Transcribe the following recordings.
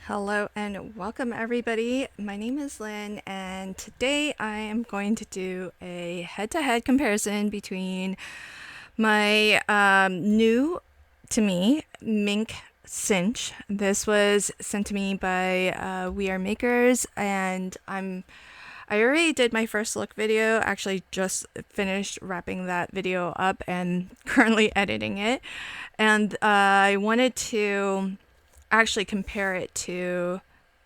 Hello and welcome everybody. My name is Lynn and today I am going to do a head-to-head comparison between my new to me Minc Cinch. This was sent to me by We Are Makers and I already did my first look video, actually just finished wrapping that video up and currently editing it. And I wanted to actually compare it to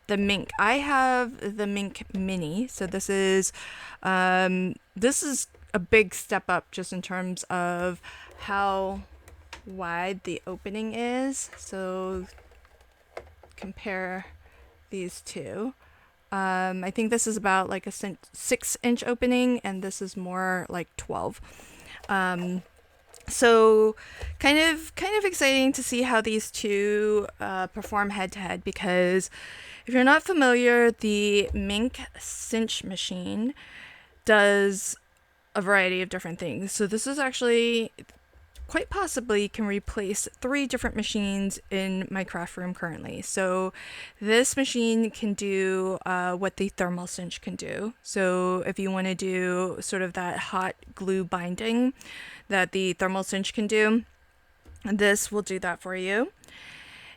the Minc. I have the Minc Mini, so this is a big step up just in terms of how wide the opening is. So compare these two. I think this is about like a 6-inch opening, and this is more like 12. So kind of exciting to see how these two perform head to head, because if you're not familiar, the Minc Cinch machine does a variety of different things. So this is actually quite possibly can replace 3 different machines in my craft room currently. So this machine can do what the thermal cinch can do. So if you want to do sort of that hot glue binding that the thermal cinch can do, this will do that for you.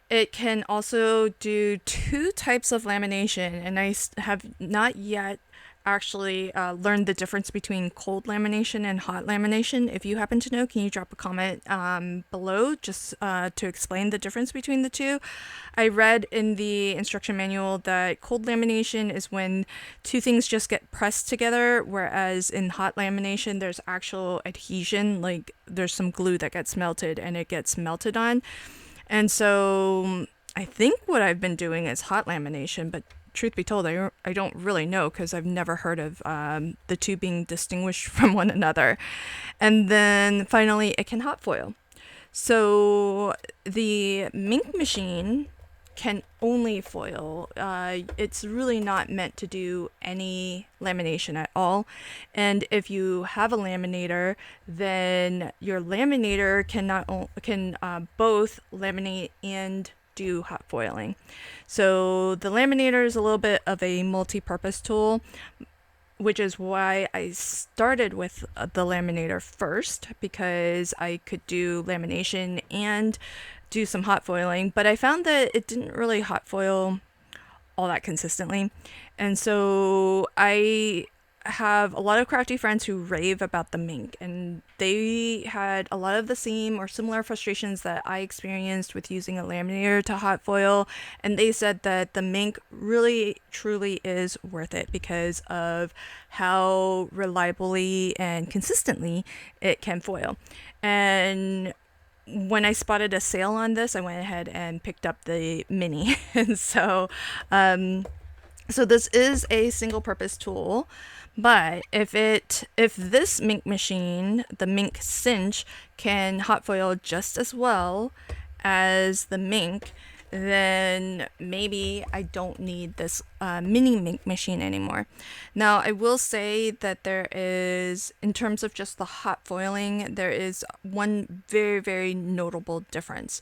It can also do 2 types of lamination, and I have not yet actually learned the difference between cold lamination and hot lamination. If you happen to know, can you drop a comment below just to explain the difference between the two? I read in the instruction manual that cold lamination is when 2 things just get pressed together, whereas in hot lamination there's actual adhesion, like there's some glue that gets melted and it gets melted on. And so I think what I've been doing is hot lamination, but truth be told, I don't really know, because I've never heard of the two being distinguished from one another. And then finally, it can hot foil. So the Minc machine can only foil. It's really not meant to do any lamination at all. And if you have a laminator, then your laminator can both laminate and do hot foiling. So the laminator is a little bit of a multi-purpose tool, which is why I started with the laminator first, because I could do lamination and do some hot foiling, but I found that it didn't really hot foil all that consistently. And so I have a lot of crafty friends who rave about the Minc, and they had a lot of the same or similar frustrations that I experienced with using a laminator to hot foil, and they said that the Minc really truly is worth it because of how reliably and consistently it can foil. And when I spotted a sale on this, I went ahead and picked up the Mini. And so this is a single purpose tool. But if this Minc machine, the Minc Cinch, can hot foil just as well as the Minc, then maybe I don't need this mini Minc machine anymore. Now, I will say that there is, in terms of just the hot foiling, there is one very, very notable difference.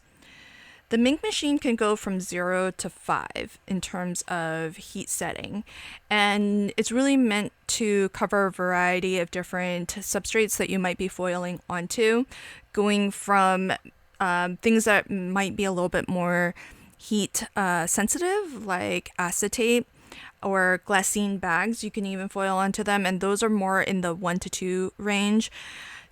The Minc machine can go from 0 to 5 in terms of heat setting, and it's really meant to cover a variety of different substrates that you might be foiling onto, going from things that might be a little bit more heat sensitive, like acetate or glassine bags. You can even foil onto them, and those are more in the 1 to 2 range.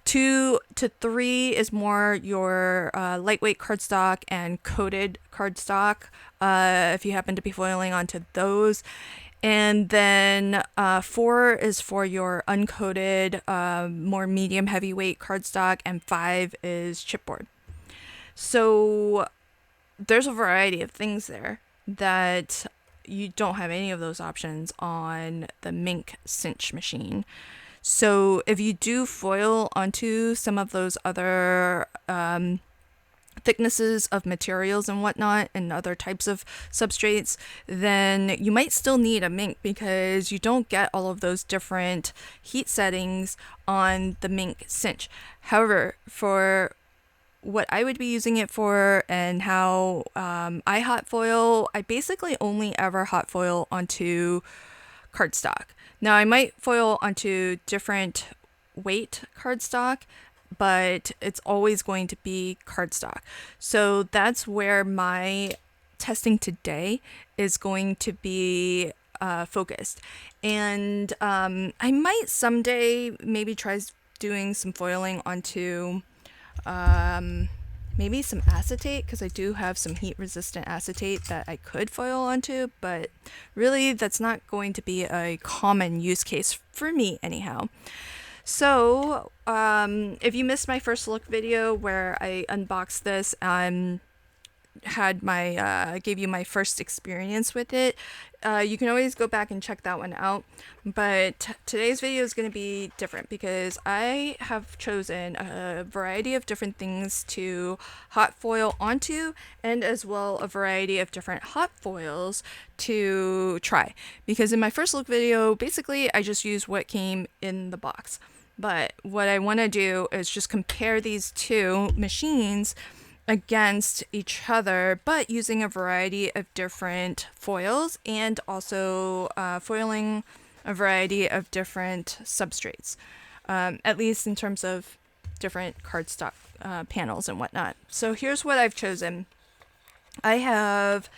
2 to 3 is more your lightweight cardstock and coated cardstock, if you happen to be foiling onto those. And then 4 is for your uncoated, more medium heavyweight cardstock, and 5 is chipboard. So there's a variety of things there that you don't have any of those options on the Minc Cinch machine. So if you do foil onto some of those other thicknesses of materials and whatnot, and other types of substrates, then you might still need a Minc, because you don't get all of those different heat settings on the Minc Cinch. However, for what I would be using it for and how I hot foil. I basically only ever hot foil onto cardstock. Now I might foil onto different weight cardstock, but it's always going to be cardstock. So that's where my testing today is going to be focused. And I might someday maybe try doing some foiling onto maybe some acetate, because I do have some heat resistant acetate that I could foil onto, but really that's not going to be a common use case for me anyhow. So if you missed my first look video where I unboxed this, had my gave you my first experience with it, you can always go back and check that one out. But today's video is going to be different because I have chosen a variety of different things to hot foil onto, and as well a variety of different hot foils to try, because in my first look video basically I just used what came in the box. But what I want to do is just compare these two machines against each other, but using a variety of different foils, and also foiling a variety of different substrates, at least in terms of different cardstock panels and whatnot. So here's what I've chosen. I have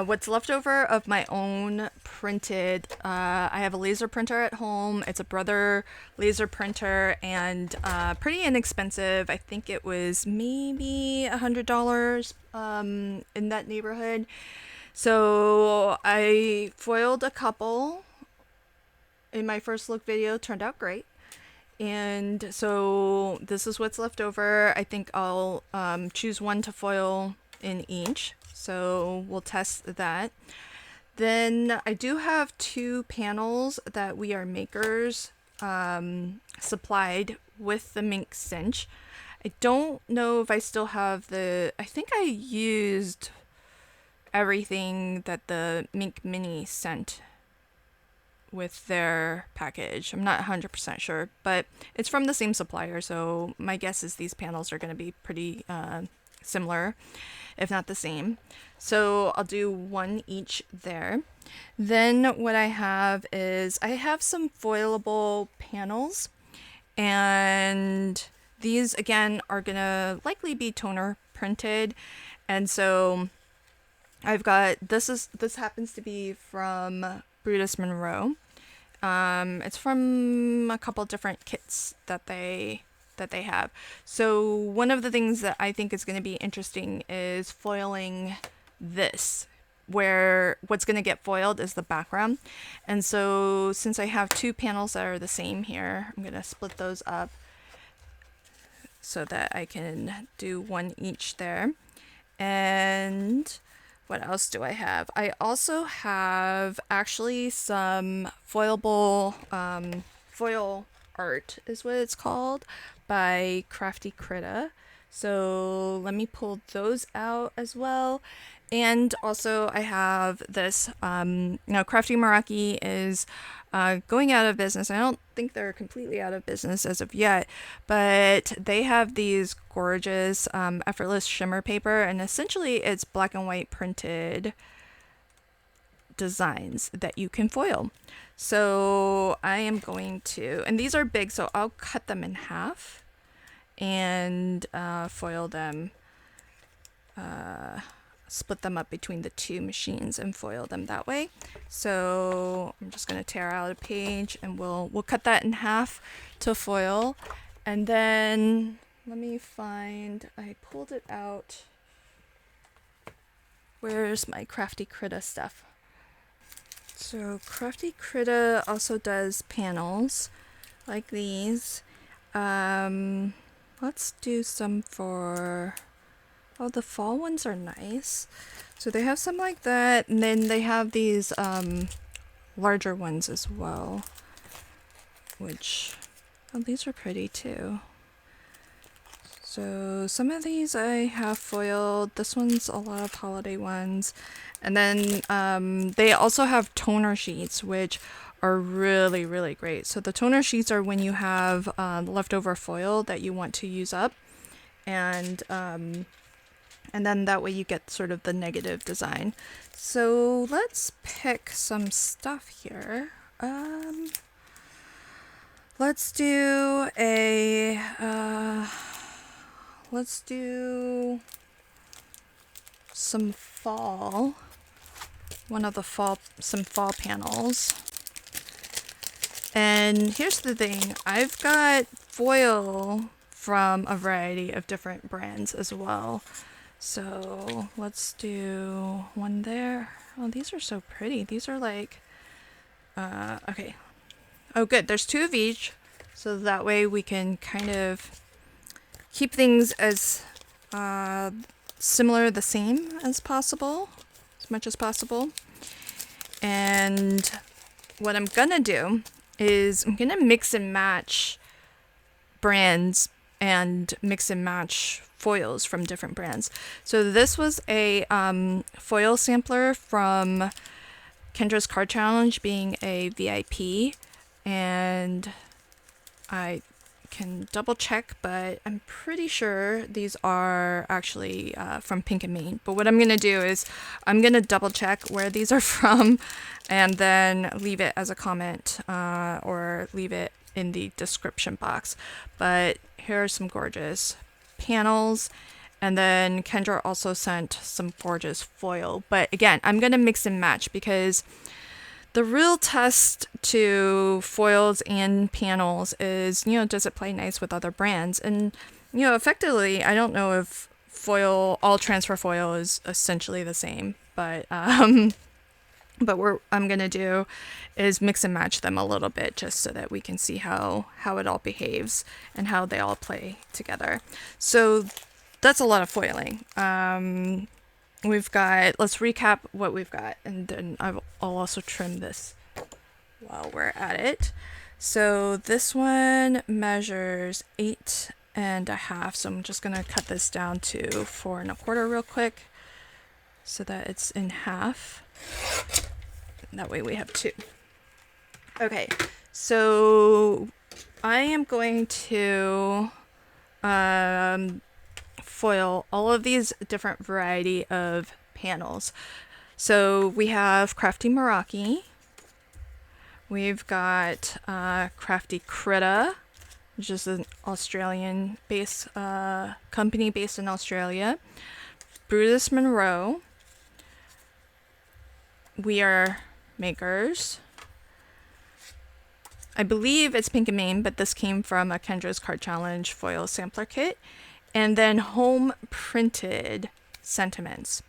what's left over of my own printed. I have a laser printer at home. It's a Brother laser printer, and pretty inexpensive. I think it was maybe $100 in that neighborhood. So I foiled a couple in my first look video. Turned out great. And so this is what's left over. I think I'll choose one to foil in each. So we'll test that. Then I do have two panels that We Are Makers supplied with the Minc Cinch. I don't know if I still have I think I used everything that the Minc Mini sent with their package. I'm not 100% sure, but it's from the same supplier, so my guess is these panels are going to be pretty similar, if not the same. So I'll do one each there. Then what I have is I have some foilable panels, and these again are gonna likely be toner printed. And so I've got this happens to be from Brutus Monroe. It's from a couple different kits that they have. So one of the things that I think is going to be interesting is foiling this, where what's going to get foiled is the background. And so since I have two panels that are the same here, I'm going to split those up so that I can do one each there. And what else do I have? I also have actually some foilable foil art is what it's called, by Crafty Critta. So let me pull those out as well. And also I have this, now Crafty Meraki is going out of business. I don't think they're completely out of business as of yet, but they have these gorgeous effortless shimmer paper, and essentially it's black and white printed designs that you can foil. So I am going to, and these are big, so I'll cut them in half and foil them, split them up between the two machines and foil them that way. So I'm just going to tear out a page, and we'll cut that in half to foil. And then let me find, I pulled it out. Where's my Crafty Critta stuff? So Crafty Critta also does panels like these. Let's do some for, oh, the fall ones are nice. So they have some like that, and then they have these larger ones as well, which, oh, these are pretty too. So some of these I have foiled. This one's a lot of holiday ones. And then they also have toner sheets, which are really, really great. So the toner sheets are when you have leftover foil that you want to use up. and then that way you get sort of the negative design. So let's pick some stuff here. Let's do some fall. Some fall panels. And here's the thing, I've got foil from a variety of different brands as well. So let's do one there. Oh, these are so pretty. These are like, okay. Oh, good. There's 2 of each. So that way we can kind of keep things as similar, the same as possible, as much as possible. And what I'm gonna do is I'm gonna mix and match brands and mix and match foils from different brands. So this was a foil sampler from Kendra's Card Challenge, being a VIP, and I can double check, but I'm pretty sure these are actually from Pink and Main. But what I'm gonna do is I'm gonna double check where these are from and then leave it as a comment or leave it in the description box. But here are some gorgeous panels, and then Kendra also sent some gorgeous foil. But again, I'm gonna mix and match because the real test to foils and panels is, does it play nice with other brands? And, effectively, I don't know if all transfer foil is essentially the same, but what I'm going to do is mix and match them a little bit just so that we can see how it all behaves and how they all play together. So that's a lot of foiling. Let's recap what we've got, and then I'll also trim this while we're at it. So this one measures 8.5, so I'm just gonna cut this down to 4 1/4 real quick so that it's in half. And that way we have 2. Okay, so I am going to foil all of these different variety of panels. So we have Crafty Meraki, we've got Crafty Critta, which is an Australian based company based in Australia, Brutus Monroe, We Are Makers, I believe it's Pink and Main, but this came from a Kendra's Card Challenge foil sampler kit, and then Home Printed Sentiments.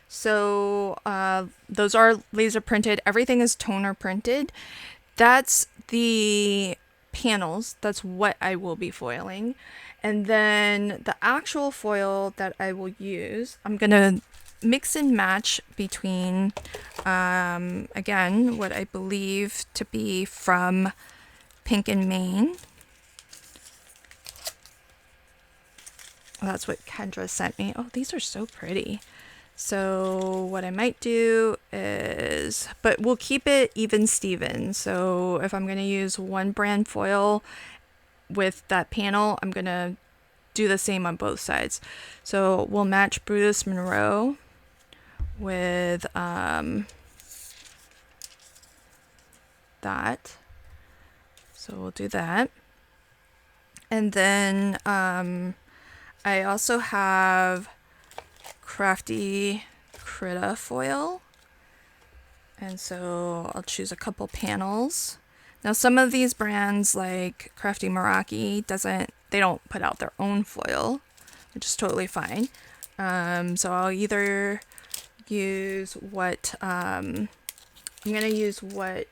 So those are laser printed. Everything is toner printed. That's the panels. That's what I will be foiling. And then the actual foil that I will use, I'm going to mix and match between, again, what I believe to be from Pink and Main. That's what Kendra sent me. Oh, these are so pretty. So what I might do is, but we'll keep it even Steven. So if I'm going to use one brand foil with that panel, I'm going to do the same on both sides. So we'll match Brutus Monroe with that. So we'll do that. And then I also have Crafty Critta foil, and so I'll choose a couple panels. Now some of these brands like Crafty Meraki they don't put out their own foil, which is totally fine. So I'll either use what I'm gonna use what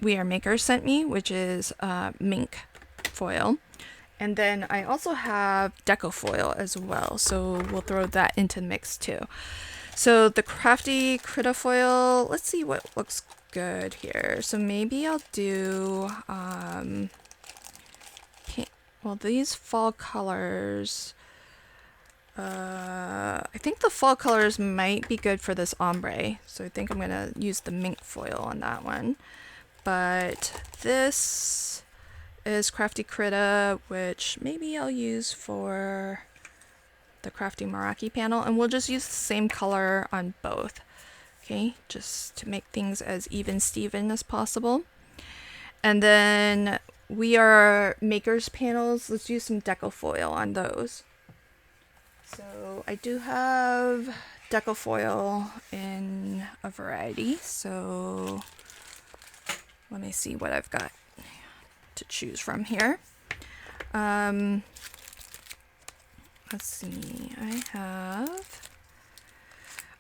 We Are Makers sent me, which is Minc foil. And then I also have deco foil as well, so we'll throw that into the mix too. So the Crafty Critta foil, let's see what looks good here. So maybe I'll do these fall colors. I think the fall colors might be good for this ombre, so I think I'm gonna use the Minc foil on that one. But this is Crafty Critta, which maybe I'll use for the Crafty Meraki panel, and we'll just use the same color on both. Okay, just to make things as even Steven as possible. And then we are makers panels. Let's use some deco foil on those. So I do have deco foil in a variety. So let me see what I've got to choose from here. Let's see.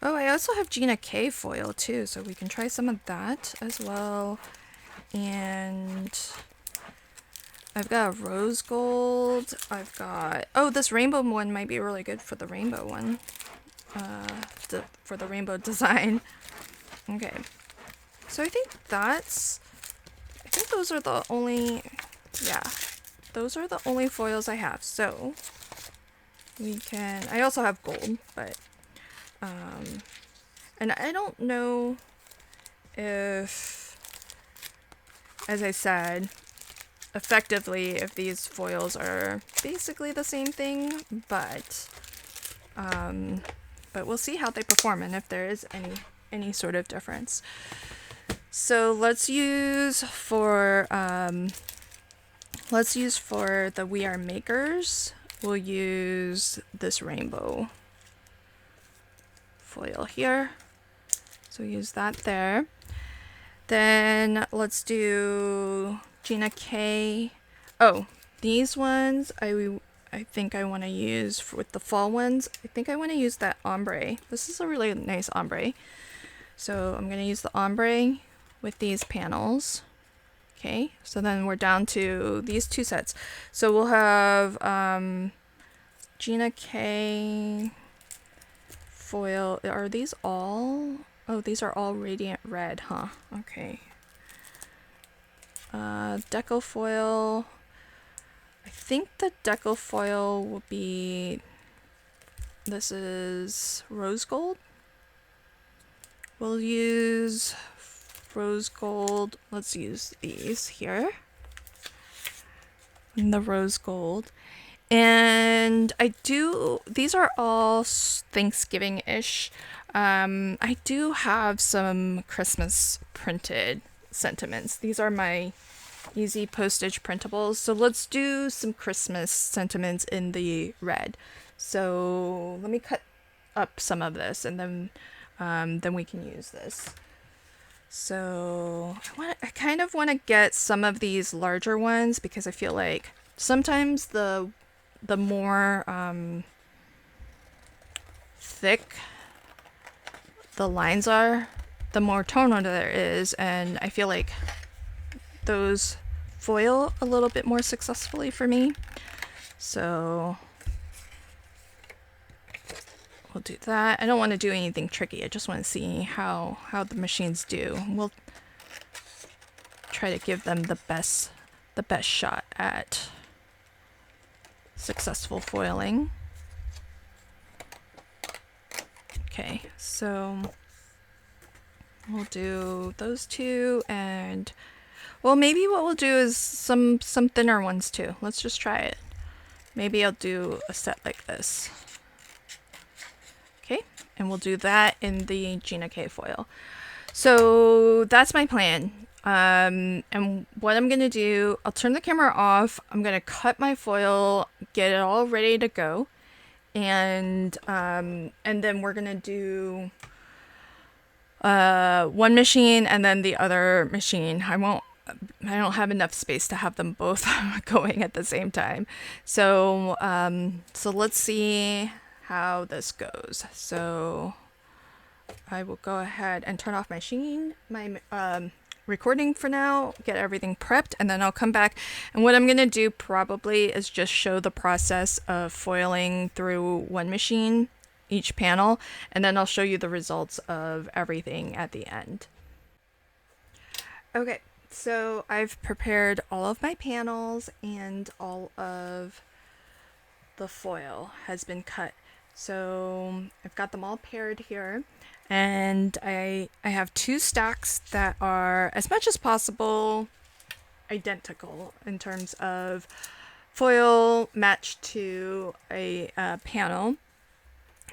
I also have Gina K foil too, so we can try some of that as well. And I've got rose gold. I've got, this rainbow one might be really good for the rainbow one. For the rainbow design. Okay. So I think those are the only, those are the only foils I have. So I also have gold, but, and I don't know if, as I said, effectively, if these foils are basically the same thing, but we'll see how they perform and if there is any sort of difference. So let's use for the We Are Makers, we'll use this rainbow foil here. So use that there. Then let's do Gina K. Oh, these ones I think I want to use with the fall ones. I think I want to use that ombre. This is a really nice ombre. So I'm going to use the ombre with these panels. Okay, so then we're down to these two sets. So we'll have Gina K foil. Are these all? Oh, these are all radiant red, huh? Okay. Deco foil. I think the deco foil will be, this is rose gold. We'll use rose gold. Let's use these here. And the rose gold. And these are all Thanksgiving-ish. I do have some Christmas printed sentiments. These are my easy postage printables. So let's do some Christmas sentiments in the red. So let me cut up some of this, and then we can use this. So I kind of want to get some of these larger ones because I feel like sometimes the more thick the lines are, the more tonal there is, and I feel like those foil a little bit more successfully for me. So we'll do that. I don't want to do anything tricky. I just want to see how the machines do. We'll try to give them the best shot at successful foiling. Okay, so we'll do those two, and well, maybe what we'll do is some thinner ones too. Let's just try it. Maybe I'll do a set like this. Okay, and we'll do that in the Gina K foil. So that's my plan. And what I'm gonna do, I'll turn the camera off. I'm gonna cut my foil, get it all ready to go, and then we're gonna do one machine and then the other machine. I don't have enough space to have them both going at the same time. So let's see how this goes. So I will go ahead and turn off my recording for now, get everything prepped, and then I'll come back. And what I'm going to do probably is just show the process of foiling through one machine, each panel, and then I'll show you the results of everything at the end. Okay, so I've prepared all of my panels and all of the foil has been cut. So I've got them all paired here. And I have two stacks that are, as much as possible, identical in terms of foil matched to a panel.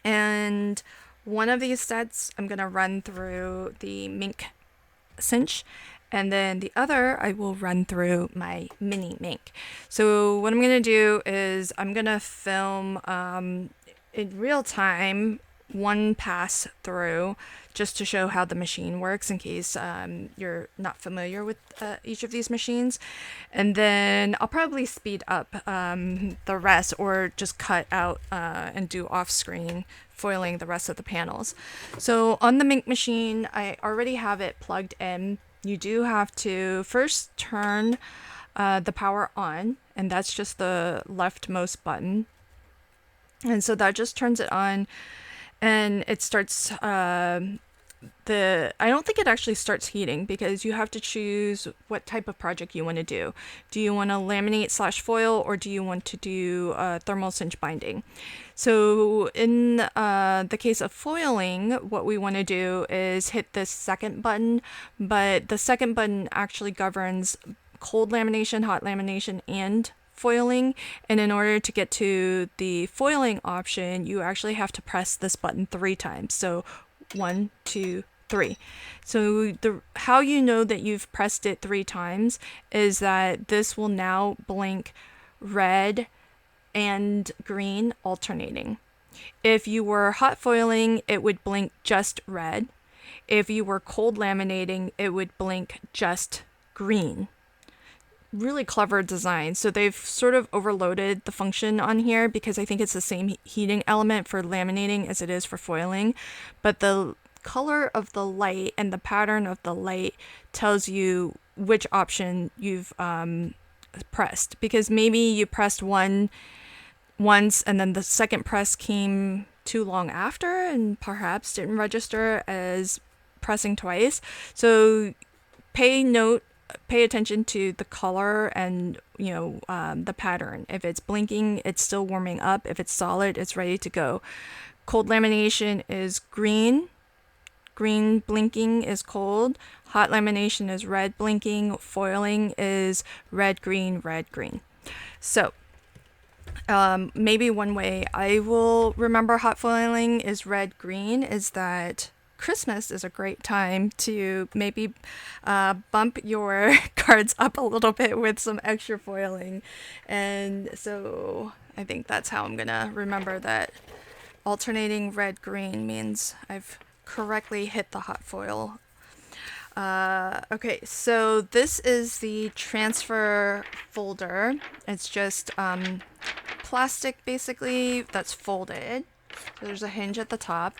And one of these sets I'm going to run through the Minc Cinch, and then the other I will run through my Mini Minc. So what I'm going to do is I'm going to film in real time one pass through, just to show how the machine works in case you're not familiar with each of these machines. And then I'll probably speed up the rest, or just cut out and do off screen foiling the rest of the panels. So on the Minc machine, I already have it plugged in. You do have to first turn the power on, and that's just the leftmost button. And so that just turns it on, and it starts I don't think it actually starts heating, because you have to choose what type of project you want to do. Do you want to laminate / foil, or do you want to do thermal cinch binding? So in the case of foiling, what we want to do is hit this second button, but the second button actually governs cold lamination, hot lamination, and foiling. And in order to get to the foiling option, you actually have to press this button 3 times. So 1, 2, 3. So how you know that you've pressed it 3 times is that this will now blink red and green alternating. If you were hot foiling, it would blink just red. If you were cold laminating, it would blink just green. Really clever design. So they've sort of overloaded the function on here, because I think it's the same heating element for laminating as it is for foiling, but the color of the light and the pattern of the light tells you which option you've pressed, because maybe you pressed one once and then the second press came too long after and perhaps didn't register as pressing twice. So pay attention to the color and the pattern. If it's blinking, it's still warming up. If it's solid, it's ready to go. Cold lamination is green blinking is cold. Hot lamination is red blinking. Foiling is red green. So maybe one way I will remember hot foiling is red green is that Christmas is a great time to maybe bump your cards up a little bit with some extra foiling. And so I think that's how I'm gonna remember that alternating red green means I've correctly hit the hot foil. Okay, so this is the transfer folder. It's just plastic basically that's folded. So there's a hinge at the top.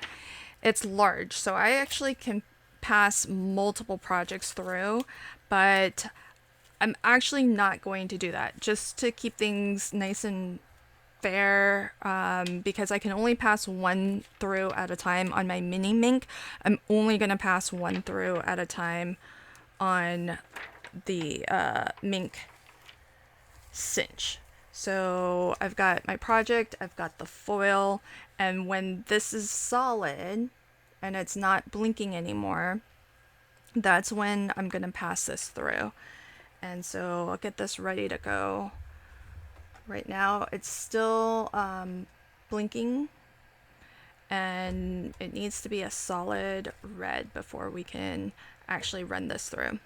It's large, so I actually can pass multiple projects through, but I'm actually not going to do that, just to keep things nice and fair, because I can only pass one through at a time on my Mini Minc. I'm only going to pass one through at a time on the Minc Cinch. So I've got my project, I've got the foil, and when this is solid and it's not blinking anymore, that's when I'm going to pass this through. And so I'll get this ready to go. Right now it's still blinking, and it needs to be a solid red before we can actually run this through.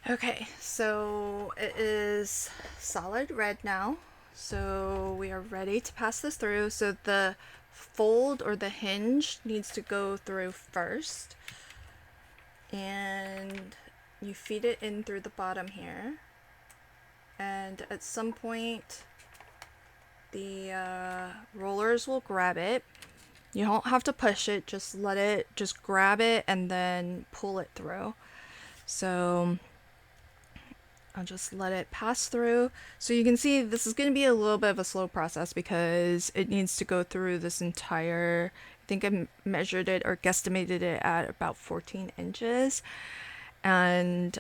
Okay, so it is solid red now, so we are ready to pass this through. So the fold or the hinge needs to go through first, and you feed it in through the bottom here, and at some point the rollers will grab it. You don't have to push it, just grab it and then pull it through. So I'll just let it pass through. So you can see this is going to be a little bit of a slow process because it needs to go through this entire, I think I measured it or guesstimated it at about 14 inches. And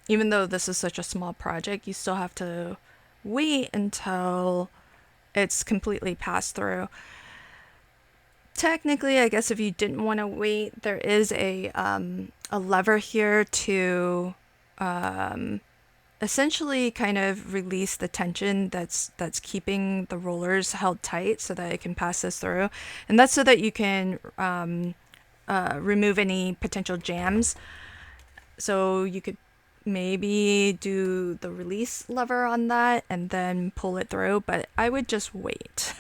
even though this is such a small project, you still have to wait until it's completely passed through. Technically, I guess if you didn't want to wait, there is a lever here to essentially kind of release the tension that's keeping the rollers held tight so that it can pass this through. And that's so that you can remove any potential jams. So you could maybe do the release lever on that and then pull it through, but I would just wait.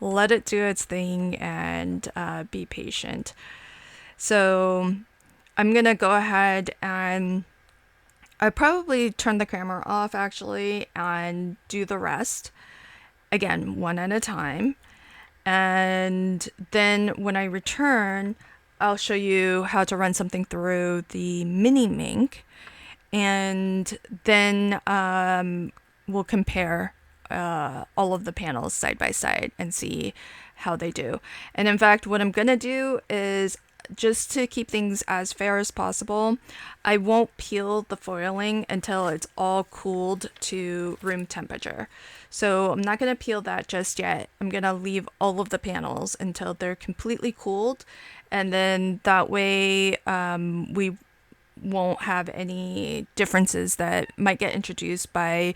Let it do its thing and be patient. So I'm gonna go ahead and I probably turn the camera off actually and do the rest. Again, one at a time. And then when I return, I'll show you how to run something through the Mini Minc. And then we'll compare all of the panels side by side and see how they do. And in fact, what I'm going to do is, just to keep things as fair as possible, I won't peel the foiling until it's all cooled to room temperature. So I'm not going to peel that just yet. I'm going to leave all of the panels until they're completely cooled. And then that way we won't have any differences that might get introduced by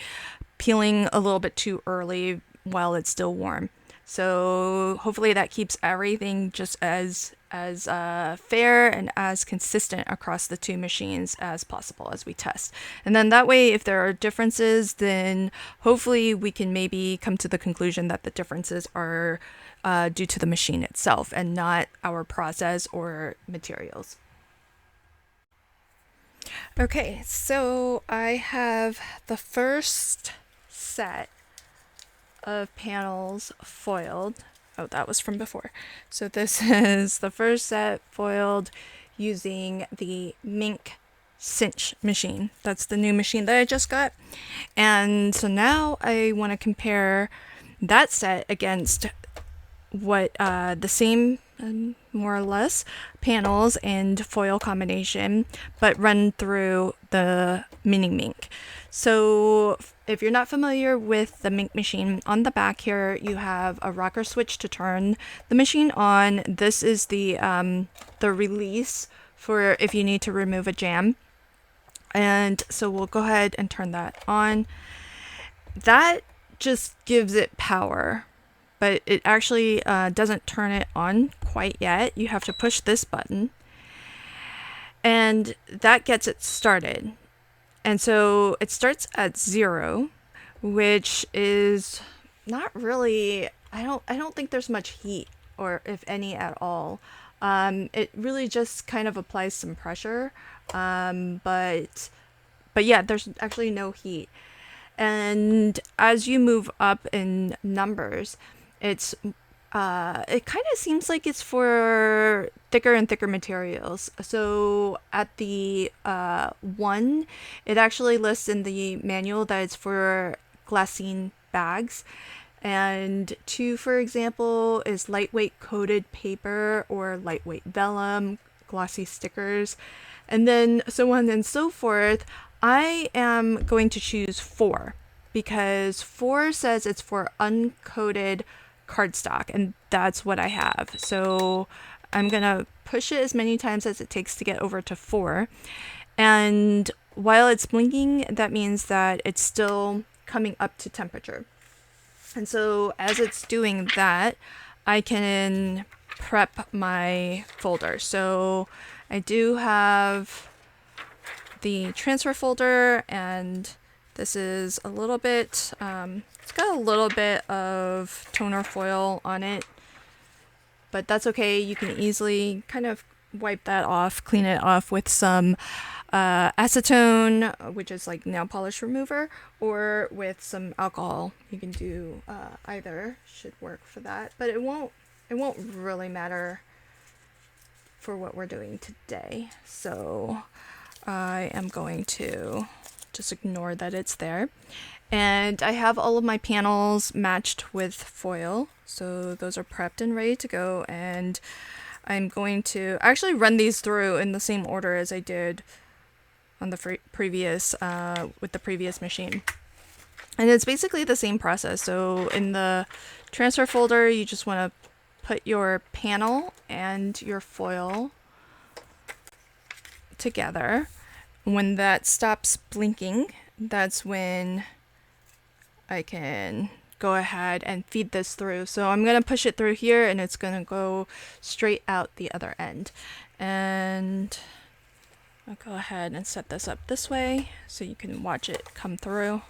peeling a little bit too early while it's still warm. So hopefully that keeps everything just as fair and as consistent across the two machines as possible as we test. And then that way, if there are differences, then hopefully we can maybe come to the conclusion that the differences are due to the machine itself and not our process or materials. Okay, so I have the first set of panels foiled. Oh, that was from before. So this is the first set foiled using the Minc Cinch machine. That's the new machine that I just got. And so now I want to compare that set against what the same more or less panels and foil combination, but run through the Mini Minc. So if you're not familiar with the Minc machine, on the back here you have a rocker switch to turn the machine on. This is the release for if you need to remove a jam. And so we'll go ahead and turn that on. That just gives it power, but it actually doesn't turn it on quite yet. You have to push this button, and that gets it started. And so it starts at 0, which is not really, I don't think there's much heat, or if any at all. It really just kind of applies some pressure, but yeah, there's actually no heat. And as you move up in numbers, it kind of seems like it's for thicker and thicker materials. So at the 1, it actually lists in the manual that it's for glassine bags. And 2, for example, is lightweight coated paper or lightweight vellum, glossy stickers, and then so on and so forth. I am going to choose 4 because 4 says it's for uncoated cardstock, and that's what I have. So I'm gonna push it as many times as it takes to get over to 4. And while it's blinking, that means that it's still coming up to temperature. And so as it's doing that, I can prep my folder. So I do have the transfer folder, and this is a little bit, it's got a little bit of toner foil on it, but that's okay. You can easily kind of wipe that off, clean it off with some acetone, which is like nail polish remover, or with some alcohol. You can do either, should work for that, but it won't really matter for what we're doing today. So I am going to just ignore that it's there. And I have all of my panels matched with foil, so those are prepped and ready to go. And I'm going to actually run these through in the same order as I did on the previous with the previous machine. And it's basically the same process. So in the transfer folder, you just want to put your panel and your foil together. When that stops blinking, that's when I can go ahead and feed this through. So I'm going to push it through here and it's going to go straight out the other end. And I'll go ahead and set this up this way so you can watch it come through.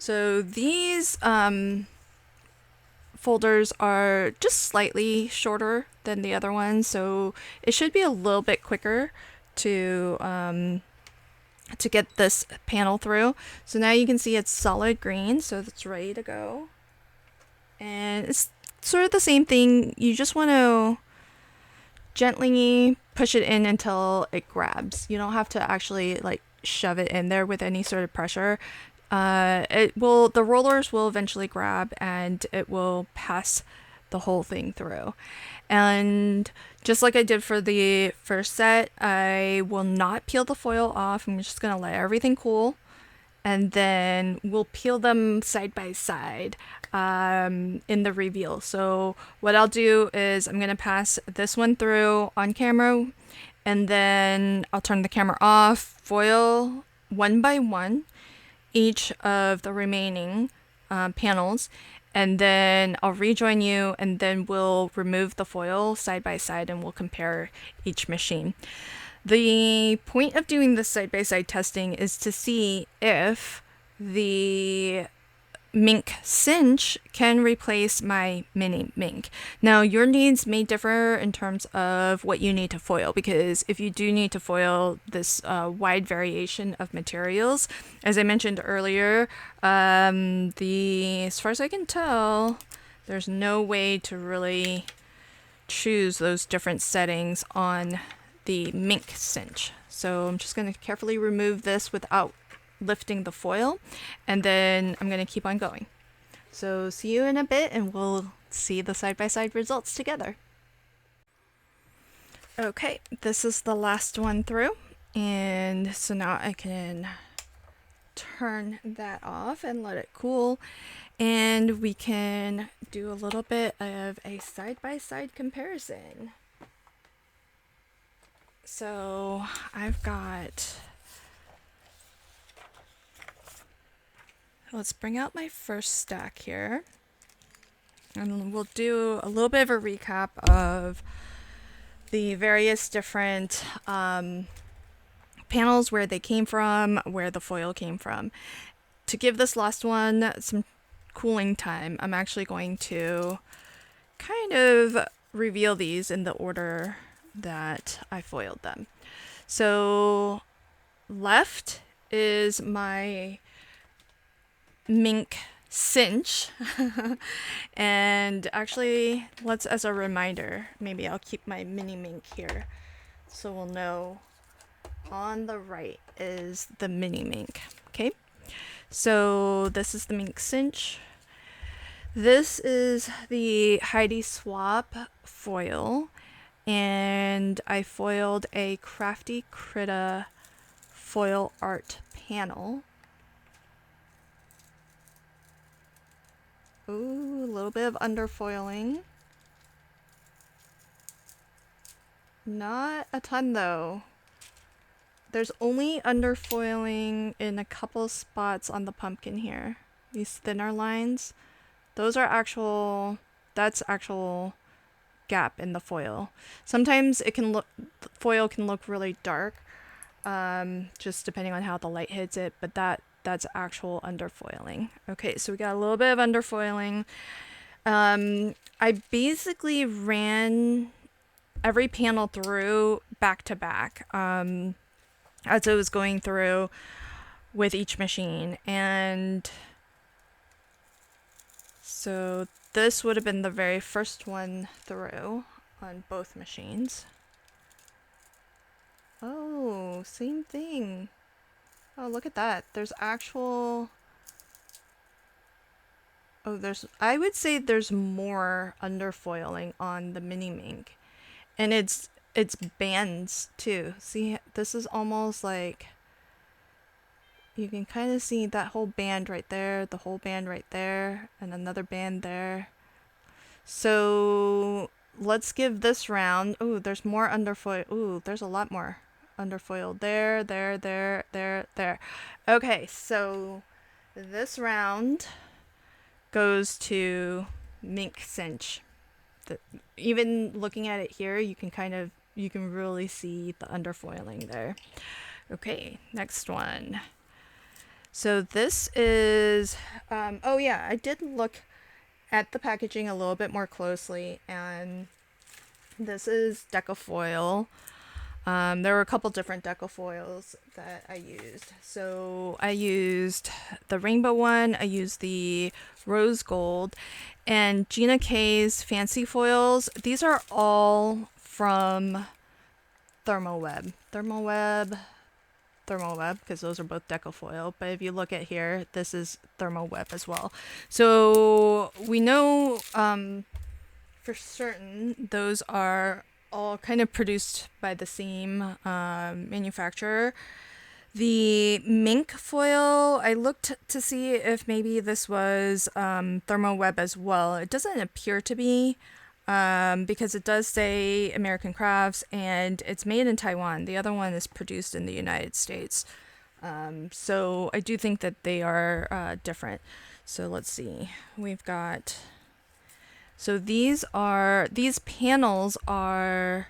So these folders are just slightly shorter than the other ones, so it should be a little bit quicker to get this panel through. So now you can see it's solid green, so it's ready to go. And it's sort of the same thing. You just want to gently push it in until it grabs. You don't have to actually like shove it in there with any sort of pressure. The rollers will eventually grab and it will pass the whole thing through. And just like I did for the first set, I will not peel the foil off. I'm just going to let everything cool. And then we'll peel them side by side in the reveal. So what I'll do is I'm going to pass this one through on camera. And then I'll turn the camera off, foil one by one each of the remaining panels, and then I'll rejoin you, and then we'll remove the foil side by side and we'll compare each machine. The point of doing this side by side testing is to see if the Minc Cinch can replace my Mini Minc. Now, your needs may differ in terms of what you need to foil, because if you do need to foil this wide variation of materials, as I mentioned earlier, as far as I can tell, there's no way to really choose those different settings on the Minc Cinch. So I'm just going to carefully remove this without lifting the foil, and then I'm going to keep on going. So see you in a bit and we'll see the side-by-side results together. Okay, this is the last one through, and so now I can turn that off and let it cool, and we can do a little bit of a side-by-side comparison. So I've got, let's bring out my first stack here, and we'll do a little bit of a recap of the various different panels, where they came from, where the foil came from. To give this last one some cooling time, I'm actually going to kind of reveal these in the order that I foiled them. So left is my Minc Cinch and actually, let's, as a reminder, maybe I'll keep my mini Minc here so we'll know. On the right is the mini Minc. Okay, so this is the Minc Cinch. This is the Heidi Swap foil, and I foiled a Crafty Critta foil art panel. Ooh, a little bit of underfoiling. Not a ton though. There's only underfoiling in a couple spots on the pumpkin here. These thinner lines. Those are actual, that's actual gap in the foil. Sometimes it can look, the foil can look really dark, just depending on how the light hits it, but that's actual underfoiling. Okay, so we got a little bit of underfoiling. I basically ran every panel through back to back as I was going through with each machine, and so this would have been the very first one through on both machines. Oh, same thing. Oh, look at that. There's actual Oh, I would say there's more underfoiling on the Mini Minc. And it's bands too. See, this is almost like you can kind of see that whole band right there, the whole band right there, and another band there. So let's give this round. Ooh, there's more underfoil. Ooh, there's a lot more underfoil. There, there, there, there, there. Okay, so this round goes to Minc Cinch. Even looking at it here, you can really see the underfoiling there. Okay, next one. So this is, oh yeah, I did look at the packaging a little bit more closely, and this is Decafoil. There were a couple different Decafoils that I used. So I used the rainbow one, I used the rose gold, and Gina K's fancy foils. These are all from Thermoweb, because those are both Decafoil. But if you look at here, this is Thermoweb as well. So we know for certain those are all kind of produced by the same manufacturer. The Minc foil, I looked to see if maybe this was Thermoweb as well. It doesn't appear to be, because it does say American Crafts and it's made in Taiwan. The other one is produced in the United States. So I do think that they are different. So let's see. We've got... So these panels are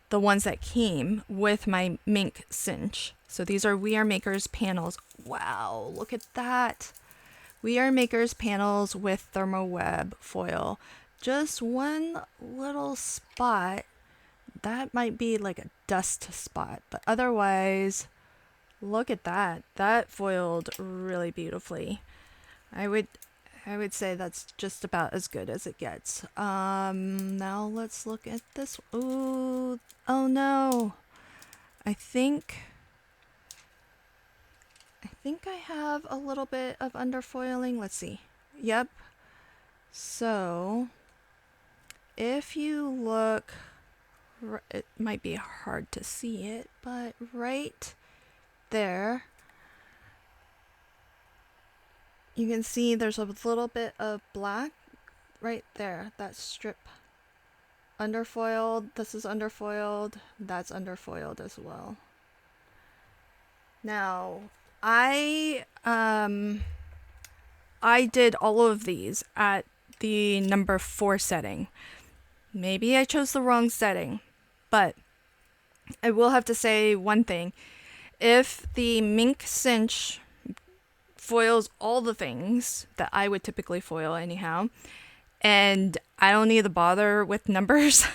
the ones that came with my Minc Cinch. So these are We Are Makers panels. Wow, look at that. We Are Makers panels with Thermoweb foil. Just one little spot. That might be like a dust spot, but otherwise, look at that. That foiled really beautifully. I would say that's just about as good as it gets. Now let's look at this. Ooh, oh no. I think I have a little bit of underfoiling. Let's see. Yep. So if you look, it might be hard to see it, but right there, you can see there's a little bit of black right there. That strip underfoiled. This is underfoiled. That's underfoiled as well. Now, I did all of these at the number 4 setting. Maybe I chose the wrong setting, but I will have to say one thing. If the Minc Cinch foils all the things that I would typically foil anyhow, and I don't need to bother with numbers,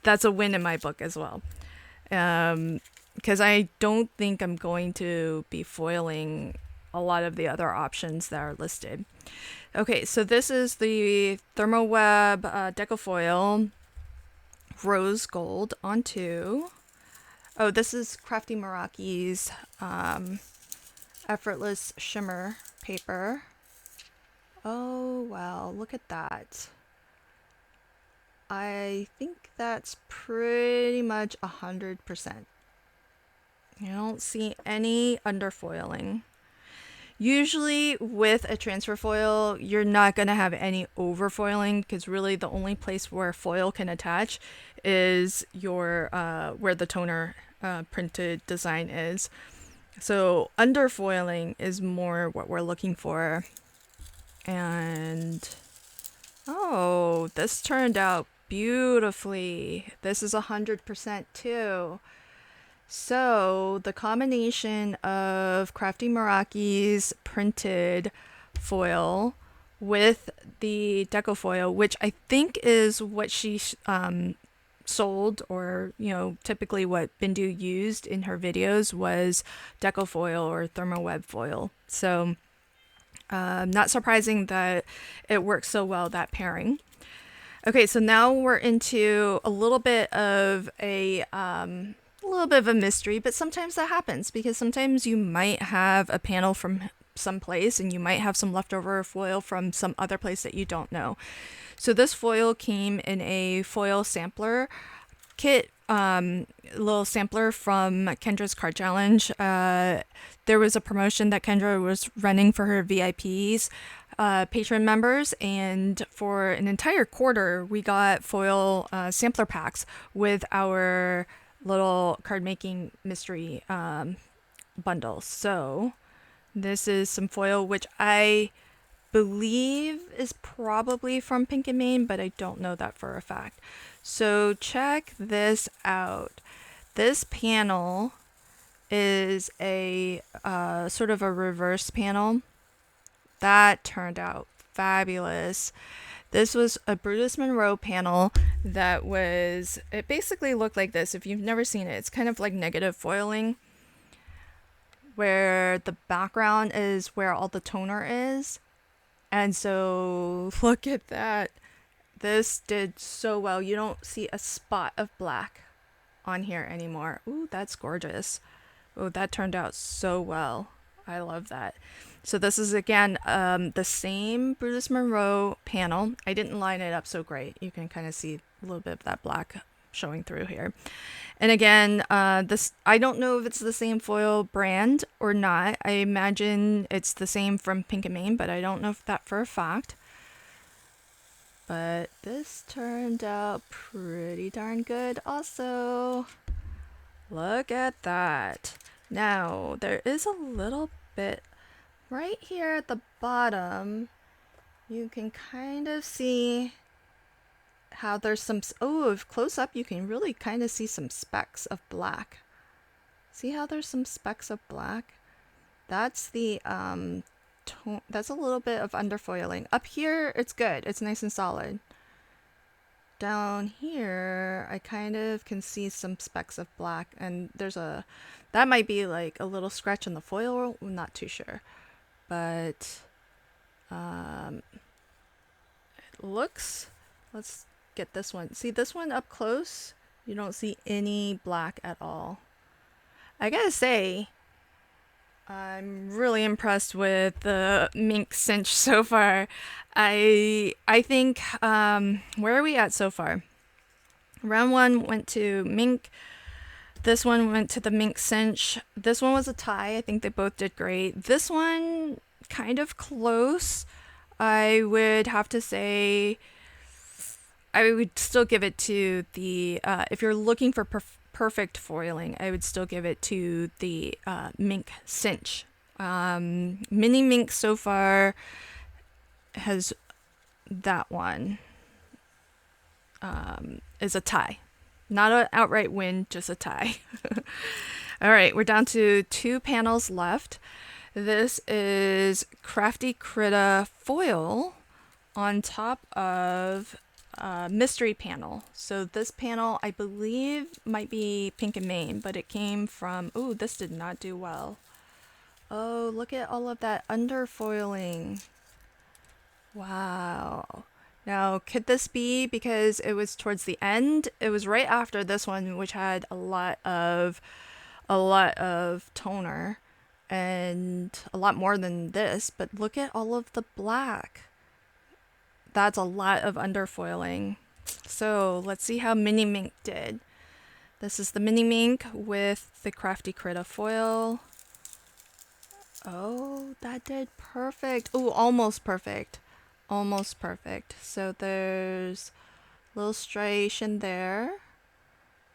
that's a win in my book as well. Because I don't think I'm going to be foiling a lot of the other options that are listed. Okay, so this is the Thermoweb Decafoil Rose Gold on 2. Oh, this is Crafty Meraki's Effortless Shimmer paper. Oh, wow, look at that. I think that's pretty much 100%. You don't see any underfoiling. Usually with a transfer foil, you're not going to have any overfoiling, because really the only place where foil can attach is your where the toner printed design is. So underfoiling is more what we're looking for. And oh, this turned out beautifully. This is 100% too. So the combination of Crafty Meraki's printed foil with the Decafoil, which I think is what she sold, or typically what Bindu used in her videos, was Decafoil or Thermoweb foil. So not surprising that it works so well, that pairing. Okay, so now we're into a little bit of a mystery, but sometimes that happens, because sometimes you might have a panel from someplace, and you might have some leftover foil from some other place that you don't know. So this foil came in a foil sampler kit, little sampler from Kendra's Card Challenge. There was a promotion that Kendra was running for her VIPs, patron members, and for an entire quarter, we got foil sampler packs with our little card making mystery bundles. So this is some foil, which I believe is probably from Pink and Main, but I don't know that for a fact. So check this out. This panel is a sort of a reverse panel. That turned out fabulous. This was a Brutus Monroe panel that was, it basically looked like this. If you've never seen it, it's kind of like negative foiling, where the background is where all the toner is. And so look at that. This did so well. You don't see a spot of black on here anymore. Ooh, that's gorgeous. Oh, that turned out so well. I love that. So this is, again, the same Brutus Monroe panel. I didn't line it up so great. You can kind of see a little bit of that black showing through here. And again, this, I don't know if it's the same foil brand or not. I imagine it's the same from Pink and Main, but I don't know that for a fact. But this turned out pretty darn good also. Look at that. Now, there is a little bit right here at the bottom. You can kind of see how there's some, oh, if close up, you can really kind of see some specks of black. See how there's some specks of black? That's the, that's a little bit of underfoiling. Up here, it's good. It's nice and solid. Down here, I kind of can see some specks of black, and there's a, that might be like a little scratch in the foil. I'm not too sure, but it looks, let's get this one. See this one up close? You don't see any black at all. I gotta say, I'm really impressed with the Minc Cinch so far. I think, where are we at so far? Round one went to Minc. This one went to the Minc Cinch. This one was a tie. I think they both did great. This one, kind of close. I would have to say, I would still give it to the, if you're looking for perfect foiling, I would still give it to the Minc Cinch. Mini Minc so far has, that one is a tie. Not an outright win, just a tie. All right, we're down to 2 panels left. This is Crafty Critta foil on top of mystery panel. So this panel, I believe, might be Pink and Main, but it came from, oh, this did not do well. Oh, look at all of that underfoiling. Wow. Now, could this be because it was towards the end? It was right after this one, which had a lot of toner and a lot more than this, but look at all of the black. That's a lot of underfoiling. So let's see how Mini Minc did. This is the Mini Minc with the Crafty Critta foil. Oh, that did perfect. Oh, almost perfect. Almost perfect. So there's a little striation there.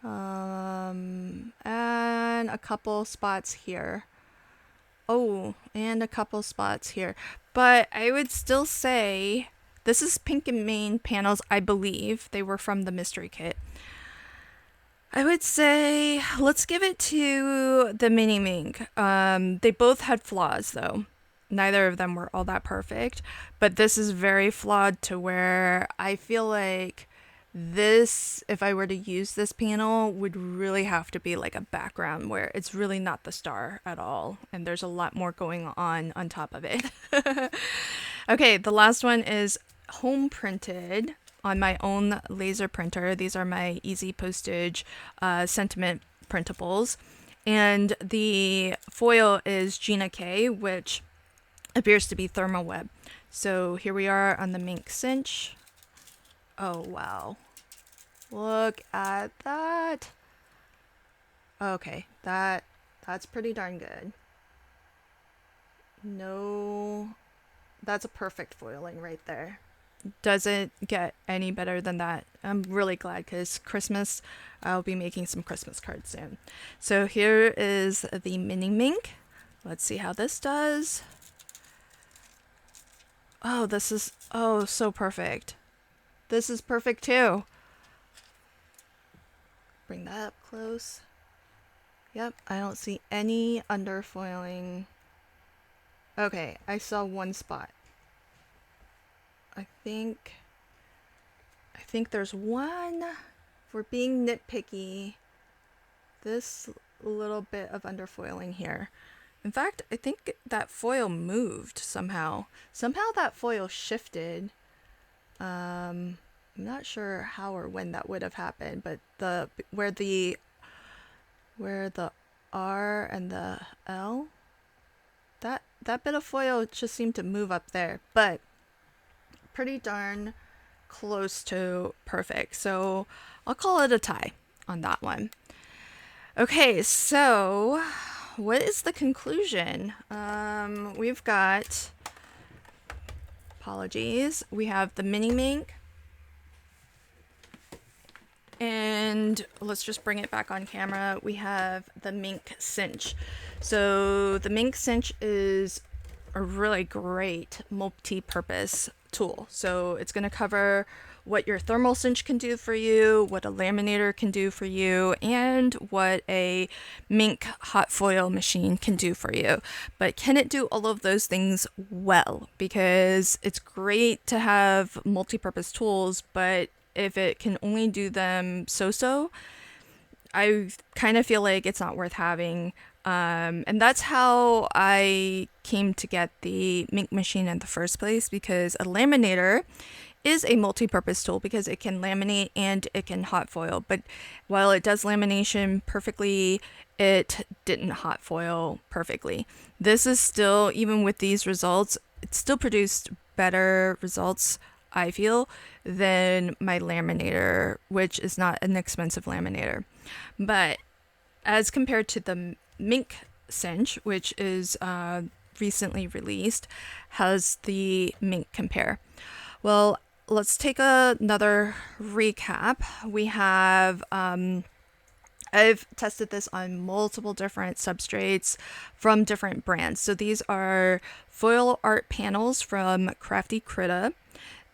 And a couple spots here. Oh, and a couple spots here. But I would still say, this is Pink and Main panels, I believe. They were from the mystery kit. I would say, let's give it to the Mini Minc. They both had flaws, though. Neither of them were all that perfect. But this is very flawed to where I feel like this, if I were to use this panel, would really have to be like a background where it's really not the star at all. And there's a lot more going on top of it. Okay, the last one is home printed on my own laser printer. These are my easy postage sentiment printables. And the foil is Gina K, which appears to be thermal web. So here we are on the Minc Cinch. Oh, wow. Look at that. Okay, that's pretty darn good. No, that's a perfect foiling right there. Doesn't get any better than that. I'm really glad because Christmas, I'll be making some Christmas cards soon. So here is the Mini Minc. Let's see how this does. Oh, this is, oh, so perfect. This is perfect too. Bring that up close. Yep, I don't see any underfoiling. Okay, I saw one spot. I think there's one. If we're being nitpicky, this little bit of underfoiling here. In fact, I think that foil moved somehow. Somehow that foil shifted. I'm not sure how or when that would have happened, but where the R and the L, that bit of foil just seemed to move up there, but pretty darn close to perfect. So I'll call it a tie on that one. Okay, so what is the conclusion? We've got, apologies, we have the Mini Minc, and let's just bring it back on camera. We have the Minc Cinch. So the Minc Cinch is a really great multi-purpose tool. So it's going to cover what your thermal cinch can do for you, what a laminator can do for you, and what a Minc hot foil machine can do for you. But can it do all of those things well? Because it's great to have multi-purpose tools, but if it can only do them so-so, I kind of feel like it's not worth having. And that's how I came to get the Minc machine in the first place, because a laminator is a multi-purpose tool because it can laminate and it can hot foil. But while it does lamination perfectly, it didn't hot foil perfectly. This is still, even with these results, it still produced better results, I feel, than my laminator, which is not an expensive laminator. But as compared to the Minc Cinch, which is recently released, how's the Minc compare? Well, let's take another recap. We have, I've tested this on multiple different substrates from different brands. So these are foil art panels from Crafty Critta.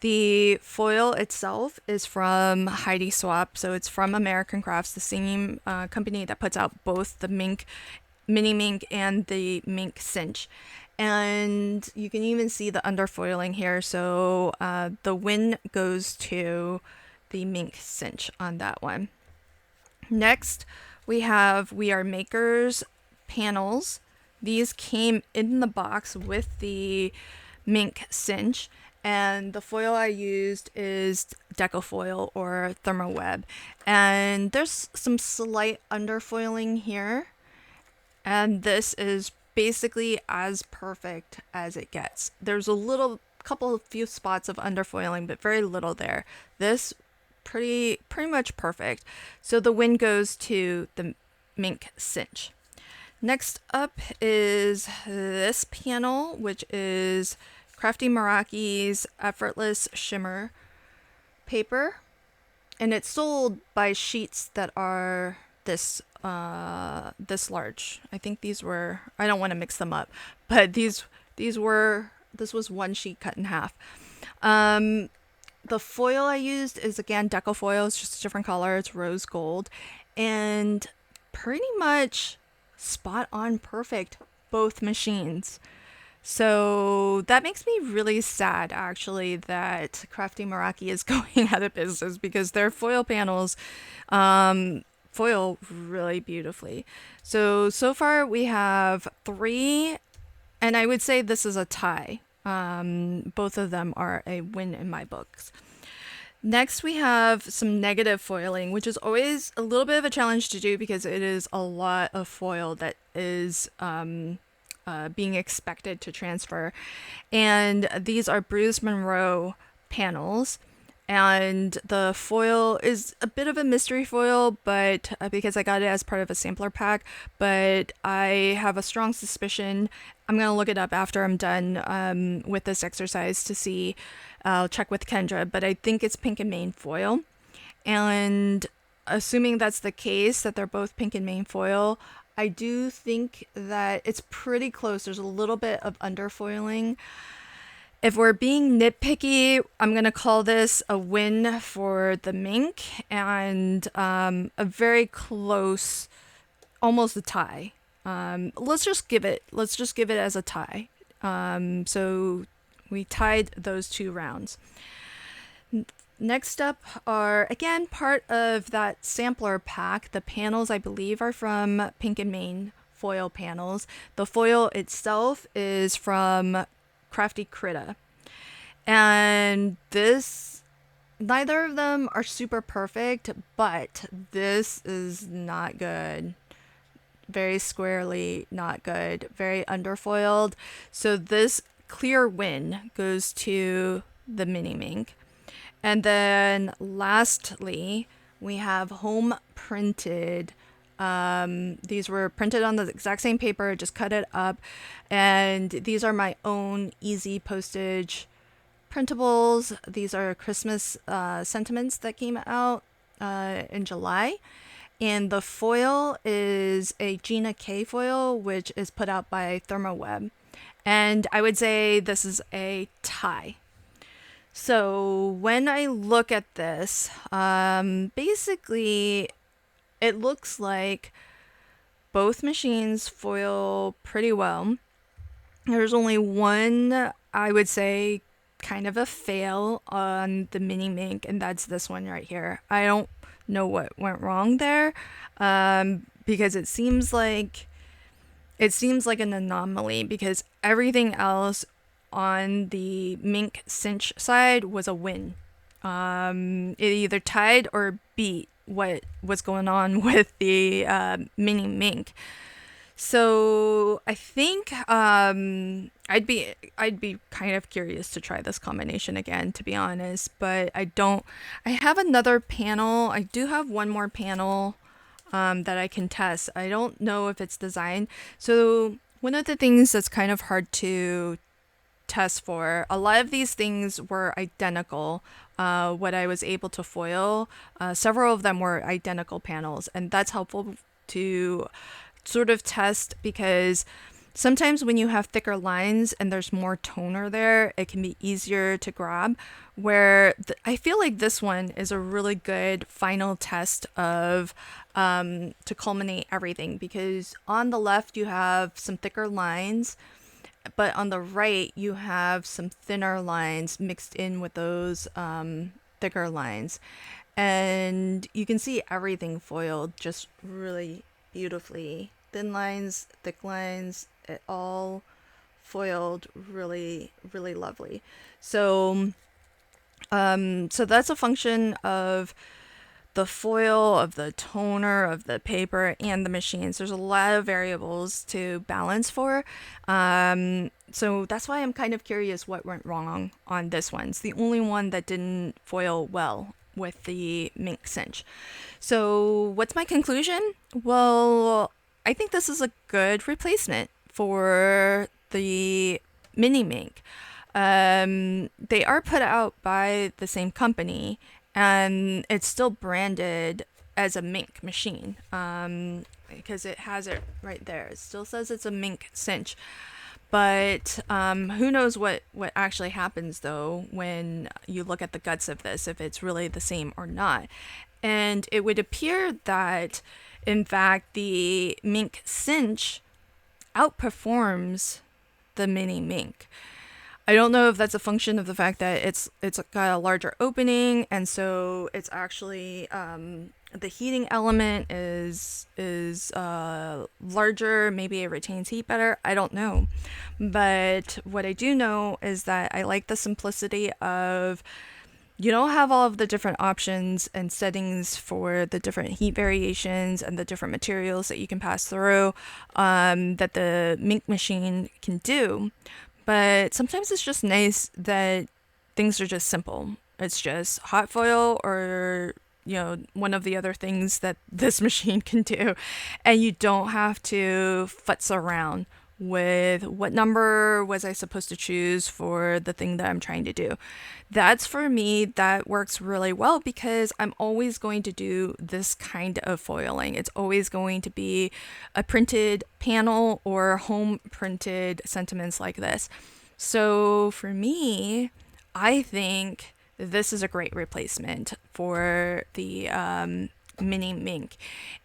The foil itself is from Heidi Swap, so it's from American Crafts, the same company that puts out both the Minc Mini Minc and the Minc Cinch. And you can even see the underfoiling here, so the win goes to the Minc Cinch on that one. Next, we have We Are Makers panels. These came in the box with the Minc Cinch. And the foil I used is Decofoil or Thermoweb. And there's some slight underfoiling here. And this is basically as perfect as it gets. There's a few spots of underfoiling, but very little there. This pretty much perfect. So the win goes to the Minc Cinch. Next up is this panel, which is Crafty Meraki's Effortless Shimmer paper, and it's sold by sheets that are this large. I think these were, I don't want to mix them up, but this was one sheet cut in half. The foil I used is again Decofoil. It's just a different color. It's rose gold, and pretty much spot on perfect both machines. So that makes me really sad, actually, that Crafty Meraki is going out of business, because their foil panels foil really beautifully. So far we have 3, and I would say this is a tie. Both of them are a win in my books. Next, we have some negative foiling, which is always a little bit of a challenge to do because it is a lot of foil that is being expected to transfer. And these are Bruce Monroe panels. And the foil is a bit of a mystery foil, but because I got it as part of a sampler pack, but I have a strong suspicion. I'm going to look it up after I'm done with this exercise to see. I'll check with Kendra, but I think it's pink and Maine foil. And assuming that's the case, that they're both pink and Maine foil, I do think that it's pretty close. There's a little bit of underfoiling. If we're being nitpicky, I'm going to call this a win for the Minc, and a very close, almost a tie. Let's just give it as a tie. So we tied those 2 rounds. Next up are, again, part of that sampler pack. The panels, I believe, are from Pink and Maine foil panels. The foil itself is from Crafty Critta. And this, neither of them are super perfect, but this is not good. Very squarely not good. Very underfoiled. So this clear win goes to the Mini Minc. And then lastly, we have home printed. These were printed on the exact same paper, just cut it up. And these are my own easy postage printables. These are Christmas sentiments that came out in July. And the foil is a Gina K foil, which is put out by ThermoWeb. And I would say this is a tie. So when I look at this, basically it looks like both machines foil pretty well. There's only one, I would say, kind of a fail on the Mini Minc, and that's this one right here. I don't know what went wrong there, because it seems like an anomaly, because everything else on the Minc Cinch side was a win. It either tied or beat what was going on with the Mini Minc. So I think I'd be kind of curious to try this combination again, to be honest. But I have another panel. I do have one more panel that I can test. I don't know if it's designed. So one of the things that's kind of hard to test for, a lot of these things were identical. What I was able to foil, several of them were identical panels, and that's helpful to sort of test, because sometimes when you have thicker lines and there's more toner there, it can be easier to grab. Where I feel like this one is a really good final test of to culminate everything, because on the left you have some thicker lines, but on the right you have some thinner lines mixed in with those thicker lines, and you can see everything foiled just really beautifully. Thin lines, thick lines, it all foiled really, really lovely. So so that's a function of the foil, of the toner, of the paper, and the machines. There's a lot of variables to balance for. So that's why I'm kind of curious what went wrong on this one. It's the only one that didn't foil well with the Minc Cinch. So what's my conclusion? Well, I think this is a good replacement for the Mini Minc. They are put out by the same company, and it's still branded as a Minc machine, because it has it right there. It still says it's a Minc Cinch. But who knows what actually happens, though, when you look at the guts of this, if it's really the same or not. And it would appear that, in fact, the Minc Cinch outperforms the Mini Minc. I don't know if that's a function of the fact that it's got a larger opening, and so it's actually the heating element is larger. Maybe it retains heat better. I don't know, but what I do know is that I like the simplicity of you don't have all of the different options and settings for the different heat variations and the different materials that you can pass through that the Minc machine can do. But sometimes it's just nice that things are just simple. It's just hot foil or one of the other things that this machine can do, and you don't have to futz around with what number was I supposed to choose for the thing that I'm trying to do. That's for me, that works really well because I'm always going to do this kind of foiling. It's always going to be a printed panel or home printed sentiments like this. So for me, I think this is a great replacement for the Mini Minc.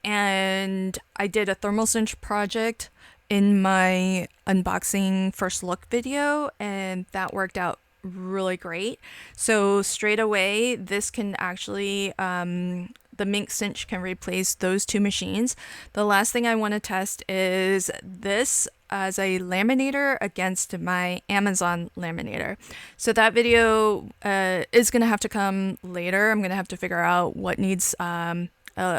And I did a thermal cinch project in my unboxing first look video, and that worked out really great. So straight away, this can actually, the Minc Cinch can replace those two machines. The last thing I want to test is this as a laminator against my Amazon laminator. So that video is going to have to come later. I'm going to have to figure out what needs a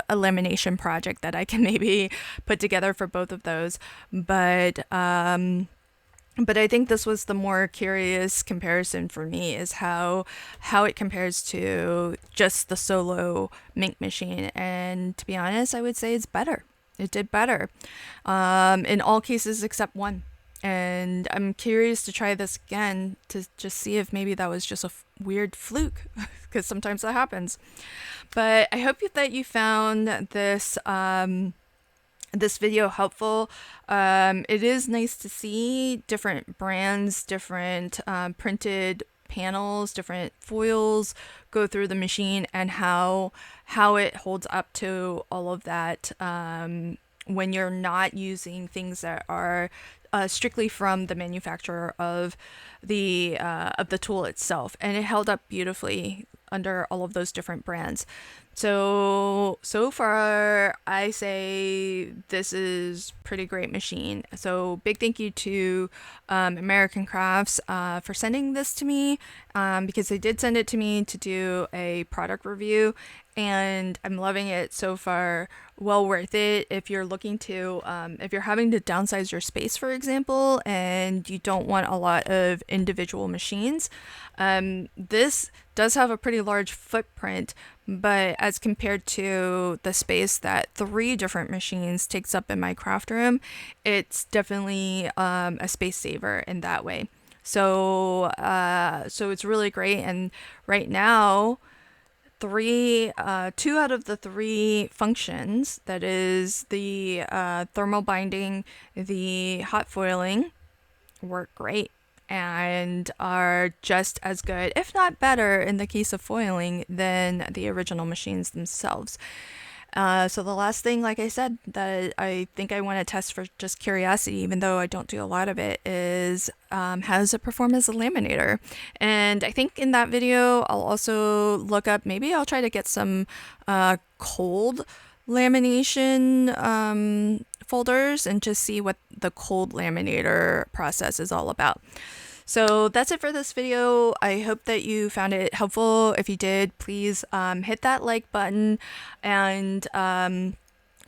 lamination project that I can maybe put together for both of those. But I think this was the more curious comparison for me, is how it compares to just the solo Minc machine. And to be honest, I would say it's better. It did better in all cases except one. And I'm curious to try this again to just see if maybe that was just a weird fluke, because sometimes that happens. But I hope that you found this this video helpful. It is nice to see different brands, different printed panels, different foils go through the machine, and how it holds up to all of that when you're not using things that are strictly from the manufacturer of the tool itself. And it held up beautifully under all of those different brands. So far, I say this is pretty great machine. So big thank you to American Crafts for sending this to me, because they did send it to me to do a product review, and I'm loving it so far. Well worth it if you're looking to, if you're having to downsize your space, for example, and you don't want a lot of individual machines. This does have a pretty large footprint, but as compared to the space that 3 different machines takes up in my craft room, it's definitely a space saver in that way. So it's really great. And right now, 2 out of the 3 functions, that is the thermal binding, the hot foiling, work great and are just as good, if not better, in the case of foiling than the original machines themselves. So the last thing, like I said, that I think I want to test for just curiosity, even though I don't do a lot of it, is how does it perform as a laminator? And I think in that video, I'll also look up, maybe I'll try to get some cold lamination folders and just see what the cold laminator process is all about. So that's it for this video. I hope that you found it helpful. If you did, please hit that like button and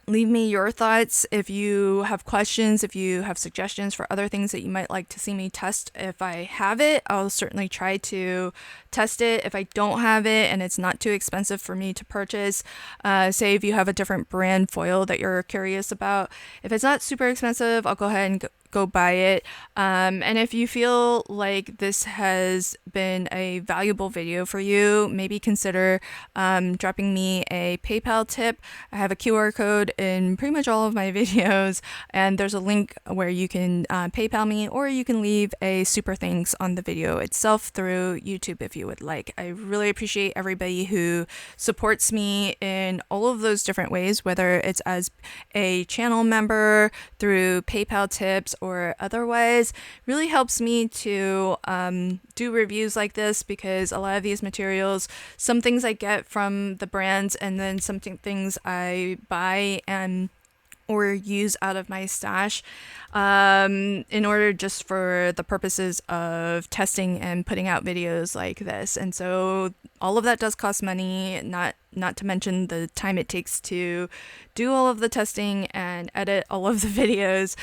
leave me your thoughts. If you have questions, if you have suggestions for other things that you might like to see me test, if I have it, I'll certainly try to test it. If I don't have it and it's not too expensive for me to purchase, say if you have a different brand foil that you're curious about, if it's not super expensive, I'll go ahead and go buy it. And if you feel like this has been a valuable video for you, maybe consider dropping me a PayPal tip. I have a QR code in pretty much all of my videos, and there's a link where you can PayPal me, or you can leave a super thanks on the video itself through YouTube if you would like. I really appreciate everybody who supports me in all of those different ways, whether it's as a channel member, through PayPal tips, or otherwise. Really helps me to do reviews like this, because a lot of these materials, some things I get from the brands, and then some things I buy and or use out of my stash in order just for the purposes of testing and putting out videos like this. And so all of that does cost money, not to mention the time it takes to do all of the testing and edit all of the videos.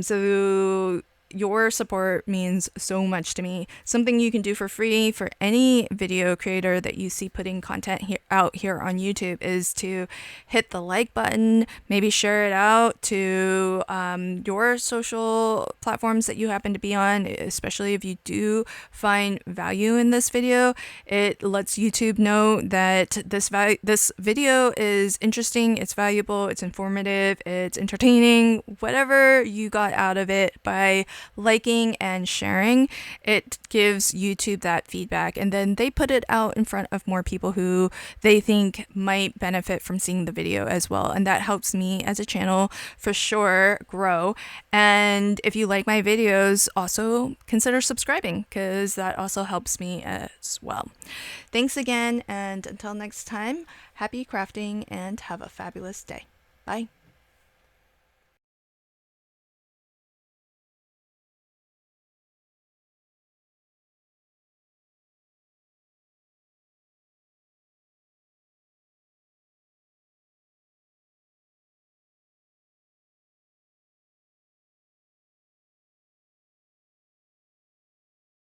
So your support means so much to me. Something you can do for free for any video creator that you see putting content out here on YouTube is to hit the like button, maybe share it out to your social platforms that you happen to be on, especially if you do find value in this video. It lets YouTube know that this video is interesting, it's valuable, it's informative, it's entertaining, whatever you got out of it by liking and sharing. It gives YouTube that feedback, and then they put it out in front of more people who they think might benefit from seeing the video as well, and that helps me as a channel for sure grow. And if you like my videos, also consider subscribing, because that also helps me as well. Thanks again, and until next time, happy crafting and have a fabulous day. Bye.